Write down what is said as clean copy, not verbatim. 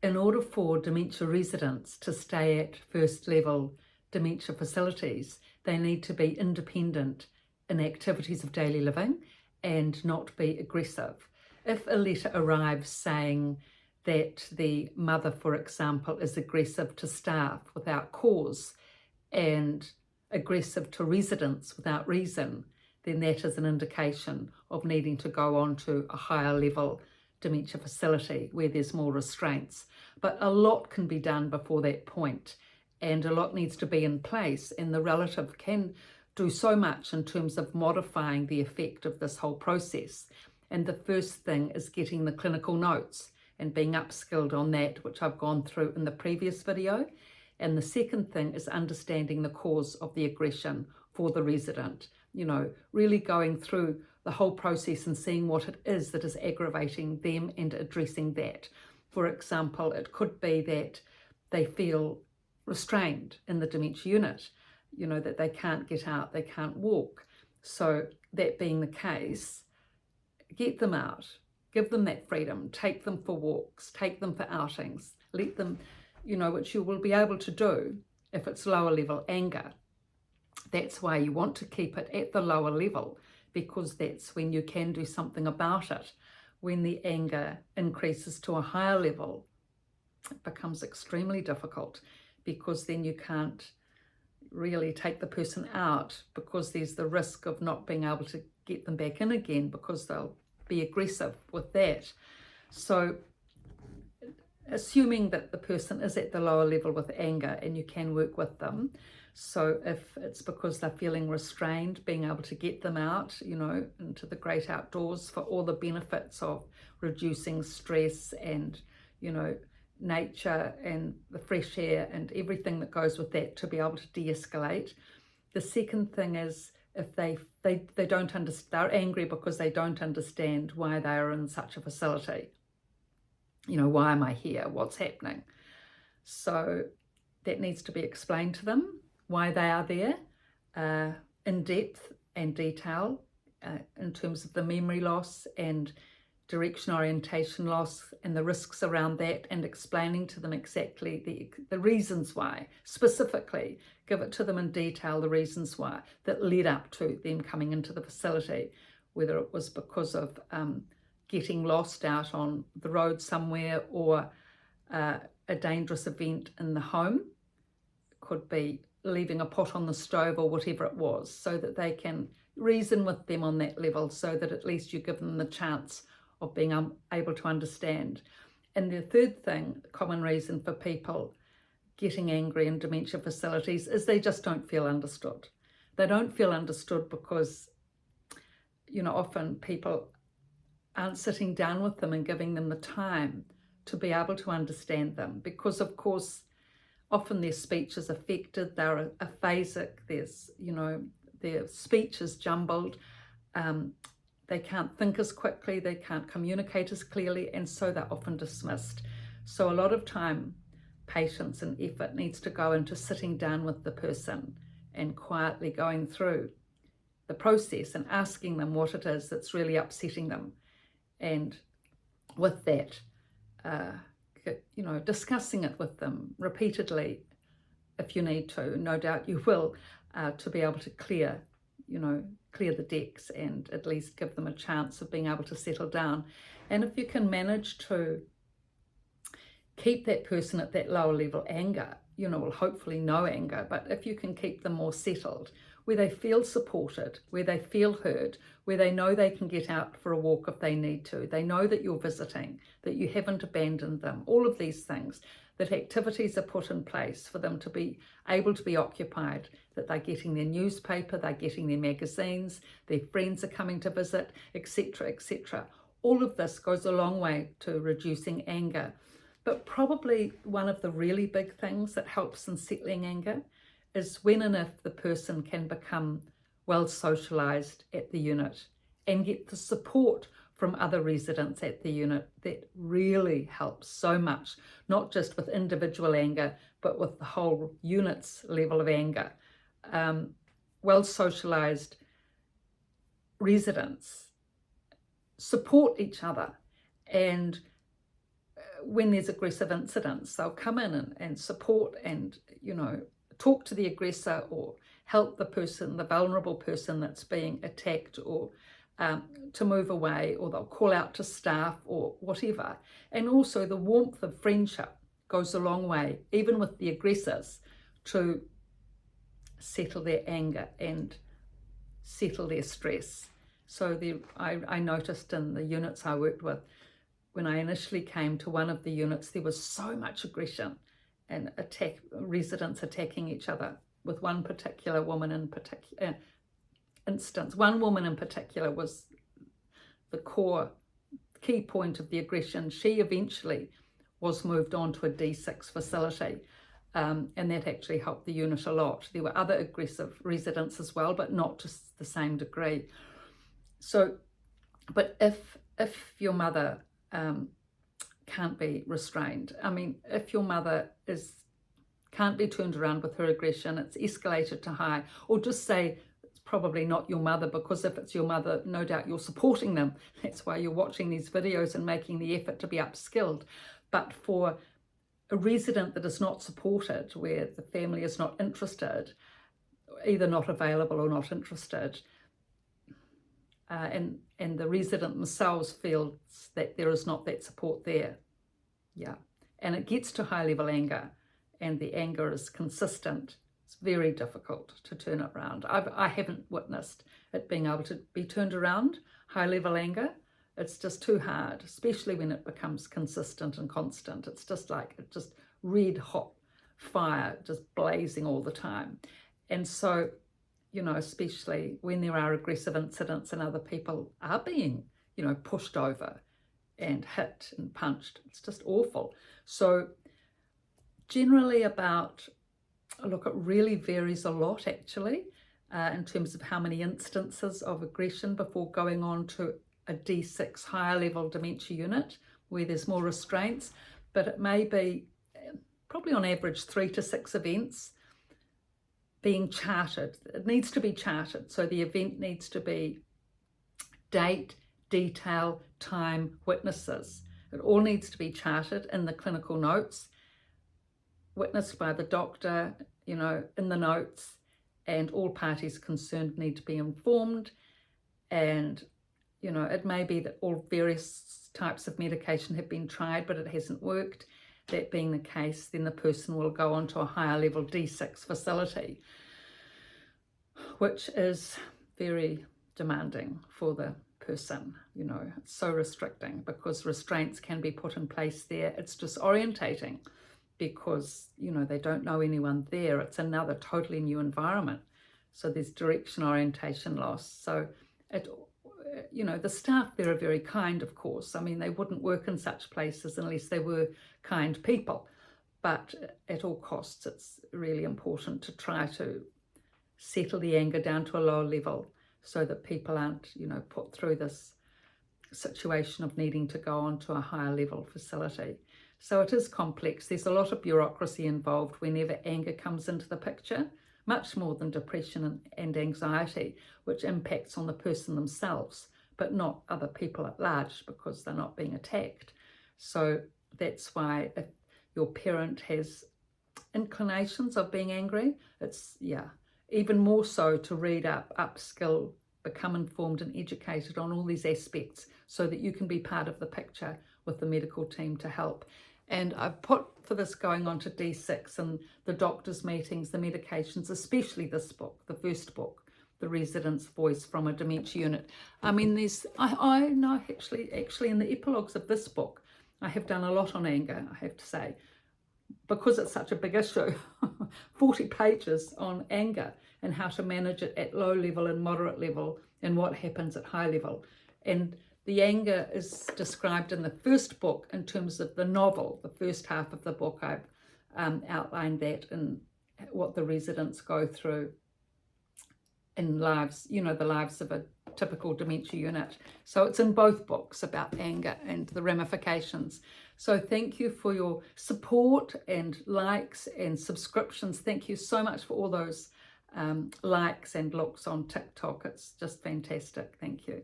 in order for dementia residents to stay at first level dementia facilities, they need to be independent in activities of daily living and not be aggressive. If a letter arrives saying that the mother, for example, is aggressive to staff without cause and aggressive to residents without reason, then that is an indication of needing to go on to a higher level dementia facility where there's more restraints. But a lot can be done before that point, and a lot needs to be in place, and the relative can do so much in terms of modifying the effect of this whole process. And the first thing is getting the clinical notes and being upskilled on that, which I've gone through in the previous video. And the second thing is understanding the cause of the aggression for the resident, really going through the whole process and seeing what it is that is aggravating them and addressing that. For example, it could be that they feel restrained in the dementia unit, that they can't get out, they can't walk. So that being the case, get them out, give them that freedom, take them for walks, take them for outings, let them, which you will be able to do if it's lower level anger. That's why you want to keep it at the lower level, because that's when you can do something about it. When the anger increases to a higher level, it becomes extremely difficult, because then you can't really take the person out, because there's the risk of not being able to get them back in again because they'll be aggressive with that. So assuming that the person is at the lower level with anger and you can work with them. So if it's because they're feeling restrained, being able to get them out, into the great outdoors for all the benefits of reducing stress and, nature and the fresh air and everything that goes with that, to be able to de-escalate. The second thing is, if they don't understand, they're angry because they don't understand why they are in such a facility. Why am I here? What's happening? So that needs to be explained to them, why they are there, in depth and detail, in terms of the memory loss and direction orientation loss and the risks around that, and explaining to them exactly the reasons why, specifically give it to them in detail, the reasons why that led up to them coming into the facility, whether it was because of getting lost out on the road somewhere, or a dangerous event in the home. It could be leaving a pot on the stove or whatever it was, so that they can reason with them on that level, so that at least you give them the chance of being able to understand. And the third thing, common reason for people getting angry in dementia facilities, is they just don't feel understood. They don't feel understood because, often people aren't sitting down with them and giving them the time to be able to understand them, because of course often their speech is affected, they're aphasic, there's, their speech is jumbled, they can't think as quickly, they can't communicate as clearly, and so they're often dismissed. So a lot of time, patience and effort needs to go into sitting down with the person and quietly going through the process and asking them what it is that's really upsetting them. And with that, discussing it with them repeatedly, if you need to, no doubt you will, to be able to clear the decks and at least give them a chance of being able to settle down. And if you can manage to keep that person at that lower level anger, well, hopefully no anger, but if you can keep them more settled, where they feel supported, where they feel heard, where they know they can get out for a walk if they need to, they know that you're visiting, that you haven't abandoned them, all of these things, that activities are put in place for them to be able to be occupied, that they're getting their newspaper, they're getting their magazines, their friends are coming to visit, etc., etc. All of this goes a long way to reducing anger. But probably one of the really big things that helps in settling anger is when and if the person can become well socialized at the unit and get the support from other residents at the unit. That really helps so much, not just with individual anger, but with the whole unit's level of anger. Well socialized residents support each other, and when there's aggressive incidents, they'll come in and support and, talk to the aggressor or help the person, the vulnerable person that's being attacked, or to move away, or they'll call out to staff or whatever. And also the warmth of friendship goes a long way, even with the aggressors, to settle their anger and settle their stress. So I noticed in the units I worked with, when I initially came to one of the units, there was so much aggression and residents attacking each other, with one particular woman in particular instance. One woman in particular was the key point of the aggression. She eventually was moved on to a D6 facility, and that actually helped the unit a lot. There were other aggressive residents as well, but not to the same degree. So, but if your mother can't be restrained, if your mother can't be turned around with her aggression, it's escalated to high, or just say it's probably not your mother, because if it's your mother, no doubt you're supporting them. That's why you're watching these videos and making the effort to be upskilled. But for a resident that is not supported, where the family is not interested, either not available or not interested, and the resident themselves feels that there is not that support there, and it gets to high level anger, and the anger is consistent, it's very difficult to turn it around. I haven't witnessed it being able to be turned around, high level anger. It's just too hard, especially when it becomes consistent and constant. It's just like red hot fire, just blazing all the time. And so, especially when there are aggressive incidents and other people are being, pushed over and hit and punched, it's just awful. So generally it really varies a lot actually, in terms of how many instances of aggression before going on to a D6 higher level dementia unit where there's more restraints, but it may be probably on average 3 to 6 events being charted. It needs to be charted, so the event needs to be date, detail, time, witnesses. It all needs to be charted in the clinical notes, witnessed by the doctor, in the notes, and all parties concerned need to be informed. And it may be that all various types of medication have been tried, but it hasn't worked. That being the case, then the person will go on to a higher level D6 facility, which is very demanding for the person. It's so restricting, because restraints can be put in place there. It's disorientating because, they don't know anyone there. It's another totally new environment. So there's direction orientation loss. So the staff there are very kind, of course. They wouldn't work in such places unless they were kind people. But at all costs, it's really important to try to settle the anger down to a lower level so that people aren't, put through this situation of needing to go on to a higher level facility. So it is complex. There's a lot of bureaucracy involved whenever anger comes into the picture, much more than depression and anxiety, which impacts on the person themselves, but not other people at large, because they're not being attacked. So that's why if your parent has inclinations of being angry, it's, even more so to read up, upskill, become informed and educated on all these aspects so that you can be part of the picture with the medical team to help. And I've put for this going on to D6 and the doctor's meetings, the medications, especially this book, the first book, The Resident's Voice from a Dementia Unit. I know actually in the epilogues of this book, I have done a lot on anger, I have to say, because it's such a big issue, 40 pages on anger and how to manage it at low level and moderate level and what happens at high level. And the anger is described in the first book in terms of the novel, the first half of the book. I've outlined that and what the residents go through in lives, the lives of a typical dementia unit. So it's in both books about anger and the ramifications. So thank you for your support and likes and subscriptions. Thank you so much for all those likes and looks on TikTok. It's just fantastic. Thank you.